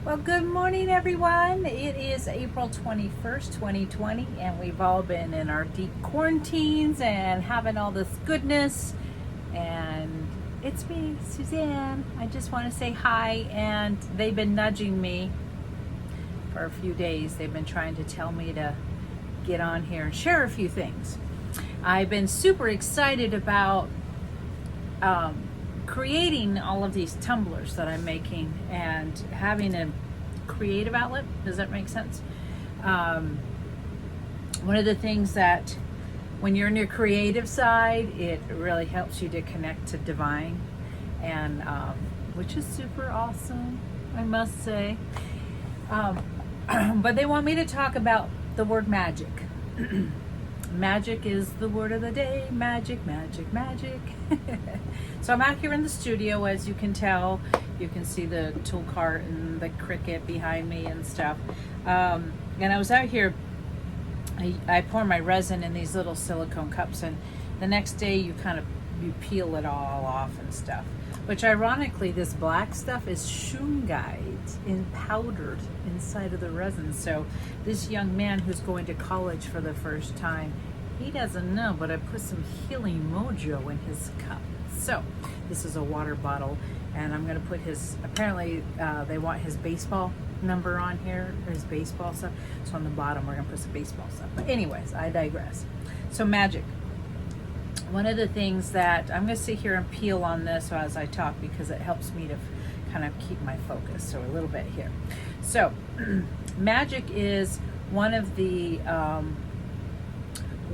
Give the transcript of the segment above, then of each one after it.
Well, good morning, everyone. It is April 21st, 2020, and we've all been in our deep quarantines and having all this goodness. And it's me, Suzanne. I just want to say hi, and they've been nudging me for a few days. They've been trying to tell me to get on here and share a few things. I've been super excited about creating all of these tumblers that I'm making and having a creative outlet. Does that make sense? One of the things that when you're in your creative side, it really helps you to connect to divine, and which is super awesome, I must say. But they want me to talk about the word magic. Magic is the word of the day. Magic, magic, magic. So I'm out here in the studio, as you can tell. You can see the tool cart and the Cricut behind me and stuff. And I was out here. I pour my resin in these little silicone cups, and the next day you peel it all off and stuff. Which ironically, this black stuff is shungite in powdered inside of the resin. So this young man who's going to college for the first time, he doesn't know, but I put some healing mojo in his cup. So this is a water bottle, and I'm going to put his, apparently they want his baseball number on here, or his baseball stuff. So on the bottom we're going to put some baseball stuff. But anyways, I digress. So magic. One of the things that I'm going to sit here and peel on this as I talk, because it helps me to kind of keep my focus. So a little bit here. So magic is one of the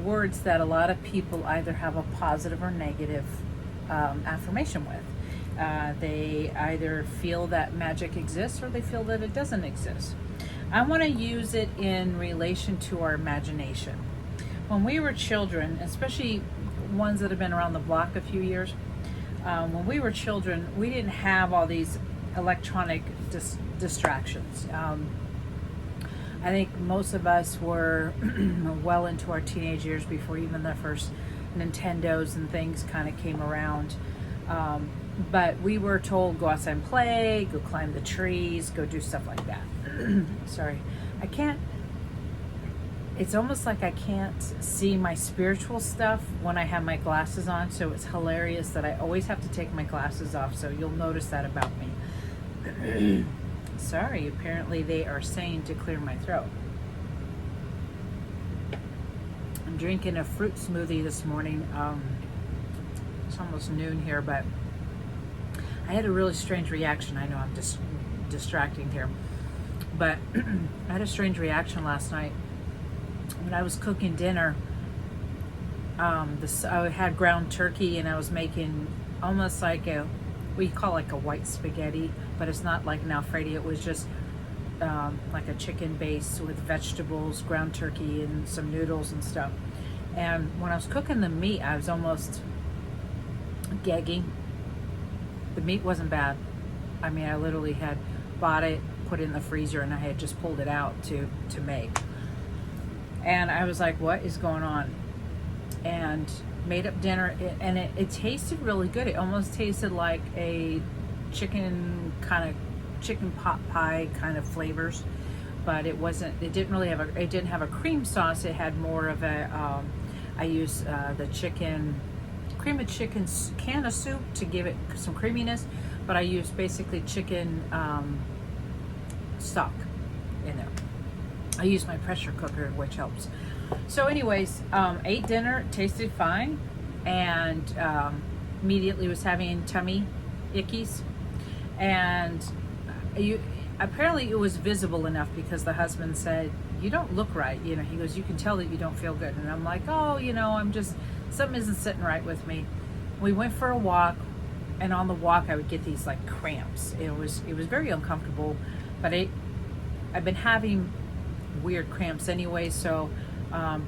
words that a lot of people either have a positive or negative affirmation with. They either feel that magic exists or they feel that it doesn't exist. I want to use it in relation to our imagination. When we were children, especially ones that have been around the block a few years, when we were children, we didn't have all these electronic distractions. I think most of us were well into our teenage years before even the first Nintendos and things kind of came around. But we were told, go outside and play, go climb the trees, go do stuff like that. Sorry, I can't. It's almost like I can't see my spiritual stuff when I have my glasses on, so it's hilarious that I always have to take my glasses off, so you'll notice that about me. Sorry, apparently they are saying to clear my throat. I'm drinking a fruit smoothie this morning. It's almost noon here, but I had a really strange reaction. I know I'm just distracting here, but I had a strange reaction last night. When I was cooking dinner, I had ground turkey, and I was making almost like we call like a white spaghetti, but it's not like an Alfredo. It was just like a chicken base with vegetables, ground turkey, and some noodles and stuff. And when I was cooking the meat, I was almost gagging. The meat wasn't bad. I mean, I literally had bought it, put it in the freezer, and I had just pulled it out to make. And I was like, what is going on? And made up dinner, and it tasted really good. It almost tasted like a chicken pot pie kind of flavors, but it wasn't. It didn't really have it didn't have a cream sauce. It had more of a. I used the cream of chicken can of soup to give it some creaminess, but I used basically chicken stock in there. I use my pressure cooker, which helps. So anyways, ate dinner, tasted fine, and immediately was having tummy ickies. And apparently it was visible enough, because the husband said, you don't look right. You know, he goes, you can tell that you don't feel good. And I'm like, oh, I'm just, something isn't sitting right with me. We went for a walk, and on the walk I would get these like cramps. It was very uncomfortable, but I've been having weird cramps anyway, so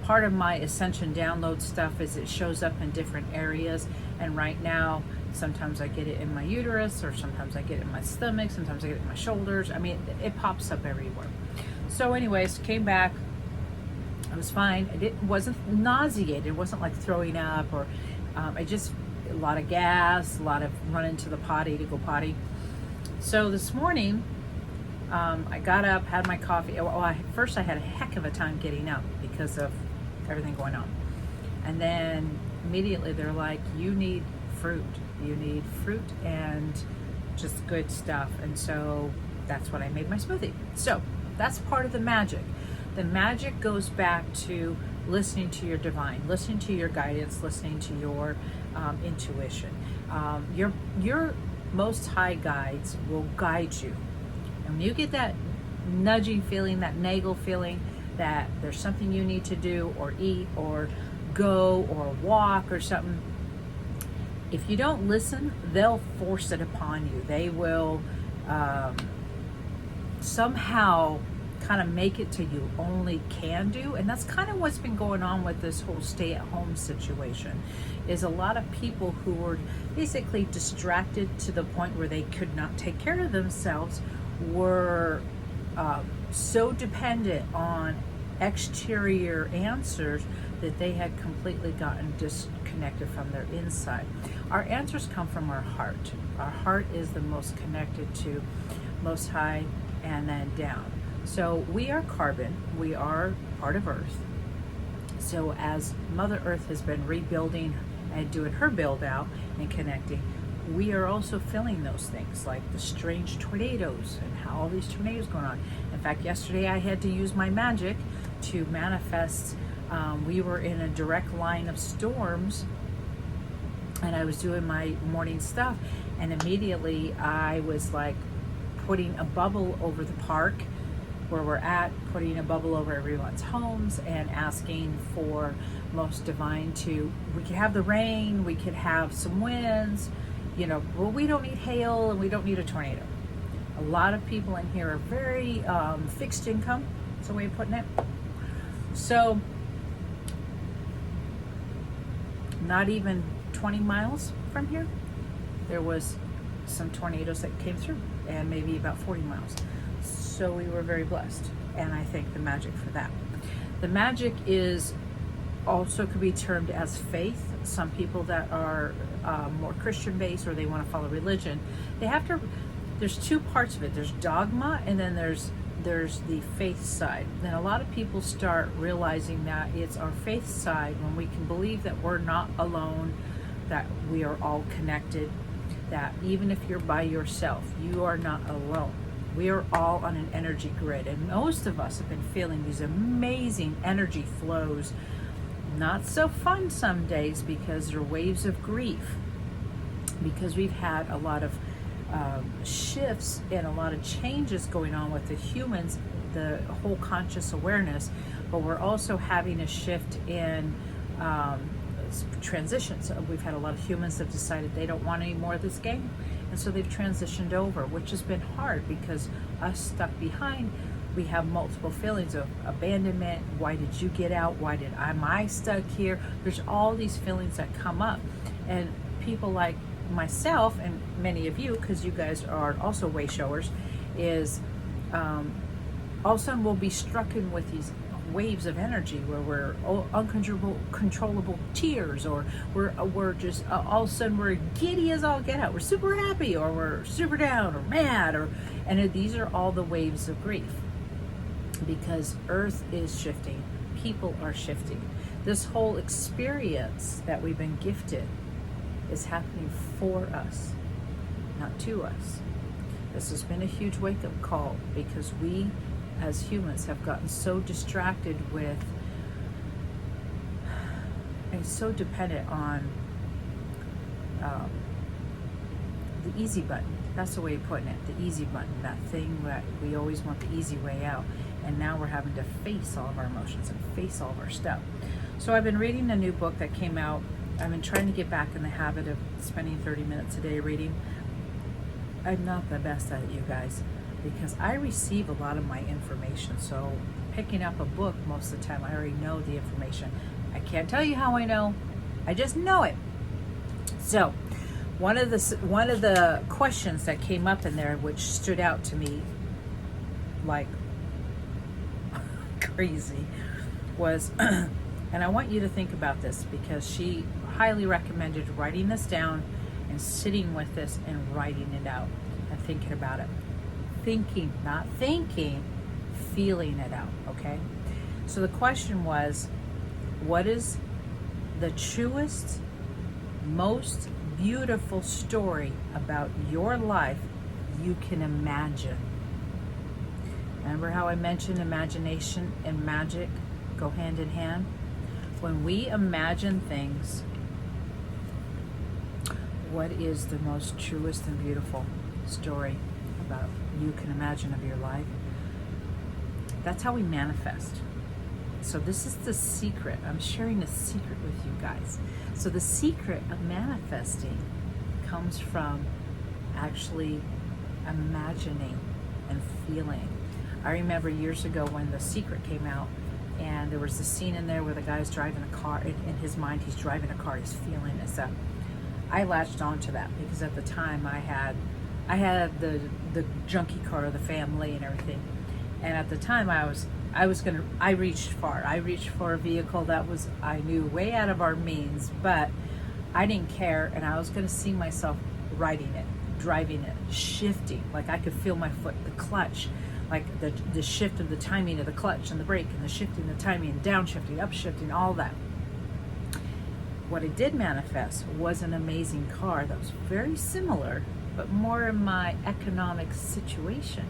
part of my Ascension download stuff is it shows up in different areas, and right now sometimes I get it in my uterus, or sometimes I get it in my stomach, sometimes I get it in my shoulders. I mean, it pops up everywhere. So anyways, came back, I was fine. It wasn't nauseated, it wasn't like throwing up, or I just, a lot of gas, a lot of running to the potty to go potty. So this morning I got up, had my coffee. First I had a heck of a time getting up because of everything going on. And then immediately they're like, you need fruit. You need fruit and just good stuff. And so that's what I made my smoothie. So that's part of the magic. The magic goes back to listening to your divine, listening to your guidance, listening to your intuition. Your most high guides will guide you. And when you get that nudging feeling, that naggle feeling that there's something you need to do or eat or go or walk or something, if you don't listen, they'll force it upon you. They will somehow kind of make it to you only can do. And that's kind of what's been going on with this whole stay-at-home situation, is a lot of people who were basically distracted to the point where they could not take care of themselves were so dependent on exterior answers that they had completely gotten disconnected from their inside. Our answers come from our heart. Our heart is the most connected to Most High and then down. So we are carbon, we are part of Earth. So as Mother Earth has been rebuilding and doing her build out and connecting, we are also feeling those things like the strange tornadoes and how all these tornadoes going on. In fact, yesterday I had to use my magic to manifest. We were in a direct line of storms and I was doing my morning stuff, and immediately I was like putting a bubble over the park where we're at, putting a bubble over everyone's homes and asking for Most Divine to, we could have the rain, we could have some winds, well, we don't need hail and we don't need a tornado. A lot of people in here are very fixed income, that's the way of putting it. So not even 20 miles from here, there was some tornadoes that came through, and maybe about 40 miles. So we were very blessed, and I thank the magic for that. The magic is also could be termed as faith. Some people that are more Christian based or they want to follow religion, they have to, there's two parts of it. There's dogma and then there's the faith side. Then a lot of people start realizing that it's our faith side when we can believe that we're not alone, that we are all connected, that even if you're by yourself, you are not alone. We are all on an energy grid, and most of us have been feeling these amazing energy flows. Not so fun some days because they're waves of grief, because we've had a lot of shifts and a lot of changes going on with the humans, the whole conscious awareness, but we're also having a shift in transitions. So we've had a lot of humans that decided they don't want any more of this game, and so they've transitioned over, which has been hard because us stuck behind, we have multiple feelings of abandonment. Why did you get out? Why am I stuck here? There's all these feelings that come up, and people like myself and many of you, because you guys are also way showers, is all of a sudden we'll be struck in with these waves of energy where we're uncontrollable tears, or we're just all of a sudden we're giddy as all get out. We're super happy, or we're super down, or mad, and these are all the waves of grief, because Earth is shifting, people are shifting. This whole experience that we've been gifted is happening for us, not to us. This has been a huge wake-up call because we as humans have gotten so distracted with and so dependent on the easy button. That's the way of putting it, the easy button, that thing that we always want the easy way out. And now we're having to face all of our emotions and face all of our stuff. So I've been reading a new book that came out. I've been trying to get back in the habit of spending 30 minutes a day reading. I'm not the best at it, you guys, because I receive a lot of my information. So picking up a book, most of the time I already know the information. I can't tell you how I know, I just know it. So one of the questions that came up in there, which stood out to me like crazy, was and I want you to think about this, because she highly recommended writing this down and sitting with this and writing it out and thinking about it. thinking, not thinking, feeling it out, okay? So the question was, what is the truest, most beautiful story about your life you can imagine? Remember how I mentioned imagination and magic go hand in hand? When we imagine things, what is the most truest and beautiful story about you can imagine of your life? That's how we manifest. So this is the secret. I'm sharing a secret with you guys. So the secret of manifesting comes from actually imagining and feeling. I remember years ago when The Secret came out, and there was a scene in there where the guy's driving a car. In his mind, he's driving a car. He's feeling it. So I latched onto that because at the time I had the junkie car of the family and everything. And at the time I reached far. I reached for a vehicle that was, I knew, way out of our means, but I didn't care, and I was going to see myself riding it, driving it, shifting. Like I could feel my foot, the clutch, like the shift of the timing of the clutch and the brake, and the shifting, the timing, downshifting, upshifting, all that. What it did manifest was an amazing car that was very similar, but more in my economic situation,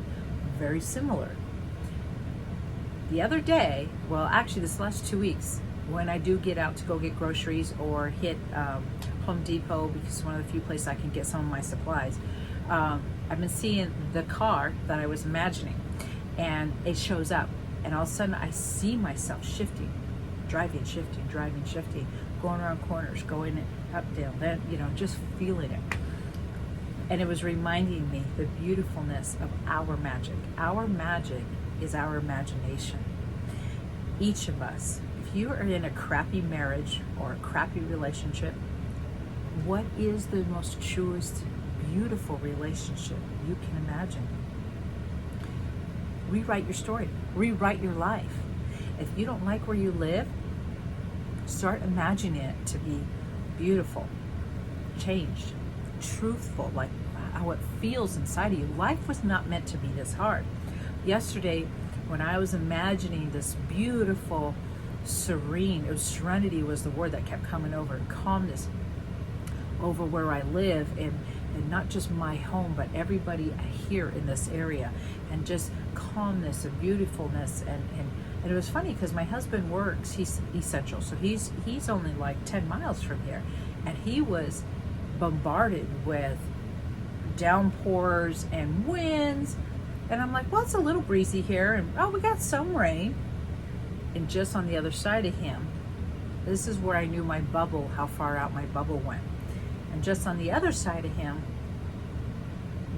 very similar. The other day, well, actually this last 2 weeks, when I do get out to go get groceries or hit Home Depot, because it's one of the few places I can get some of my supplies, I've been seeing the car that I was imagining, and it shows up, and all of a sudden I see myself shifting, driving, shifting, going around corners, going up, down, then, just feeling it. And it was reminding me the beautifulness of our magic. Our magic is our imagination. Each of us, if you are in a crappy marriage or a crappy relationship, what is the most truest, beautiful relationship you can imagine? Rewrite your story. Rewrite your life. If you don't like where you live, start imagining it to be beautiful, changed, truthful, like how it feels inside of you. Life was not meant to be this hard. Yesterday, when I was imagining this beautiful, serene, serenity was the word that kept coming over, and calmness over where I live, and not just my home, but everybody here in this area, and just calmness and beautifulness. And it was funny because my husband works, he's essential, so he's only like 10 miles from here, and he was bombarded with downpours and winds. And I'm like, well, it's a little breezy here, and oh, we got some rain. And just on the other side of him, this is where I knew my bubble, how far out my bubble went. And just on the other side of him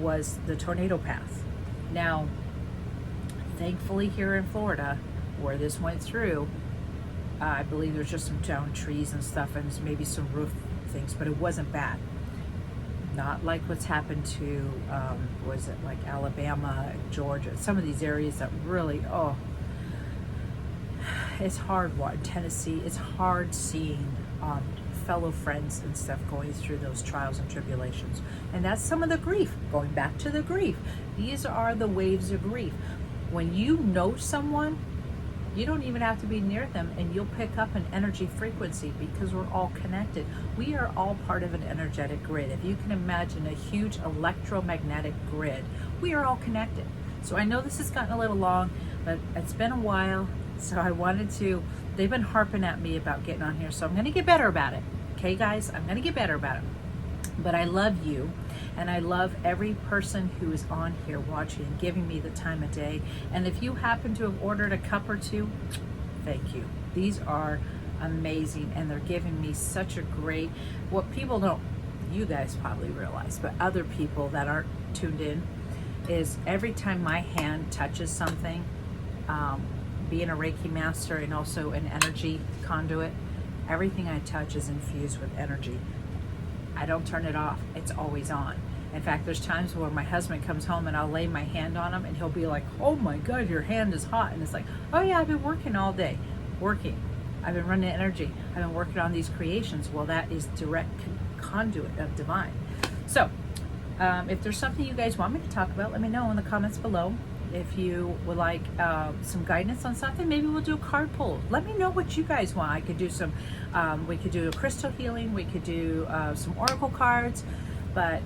was the tornado path. Now, thankfully here in Florida, where this went through, I believe there's just some downed trees and stuff, and maybe some roof things, but it wasn't bad. Not like what's happened to, was it like Alabama, Georgia, some of these areas that really, it's hard. Tennessee, it's hard seeing fellow friends and stuff going through those trials and tribulations. And that's some of the grief, going back to the grief. These are the waves of grief. When you know someone, you don't even have to be near them, and you'll pick up an energy frequency because we're all connected. We are all part of an energetic grid. If you can imagine a huge electromagnetic grid, we are all connected. So I know this has gotten a little long, but it's been a while, so I wanted to, they've been harping at me about getting on here, so I'm gonna get better about it. Okay guys, I'm gonna get better about it. But I love you, and I love every person who is on here watching and giving me the time of day. And if you happen to have ordered a cup or two, thank you. These are amazing, and they're giving me such a great, what people don't, you guys probably realize, but other people that aren't tuned in, is every time my hand touches something, being a Reiki master and also an energy conduit, everything I touch is infused with energy. I don't turn it off. It's always on. In fact, there's times where my husband comes home and I'll lay my hand on him and he'll be like, oh my God, your hand is hot. And it's like, oh yeah, I've been working all day. I've been running energy. I've been working on these creations. Well, that is direct conduit of divine. So If there's something you guys want me to talk about, let me know in the comments below. If you would like some guidance on something, maybe we'll do a card pull. Let me know what you guys want. I could do some, we could do a crystal healing. We could do some oracle cards. But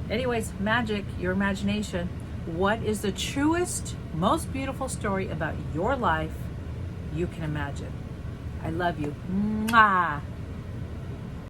anyways, magic, your imagination. What is the truest, most beautiful story about your life you can imagine? I love you. Mwah.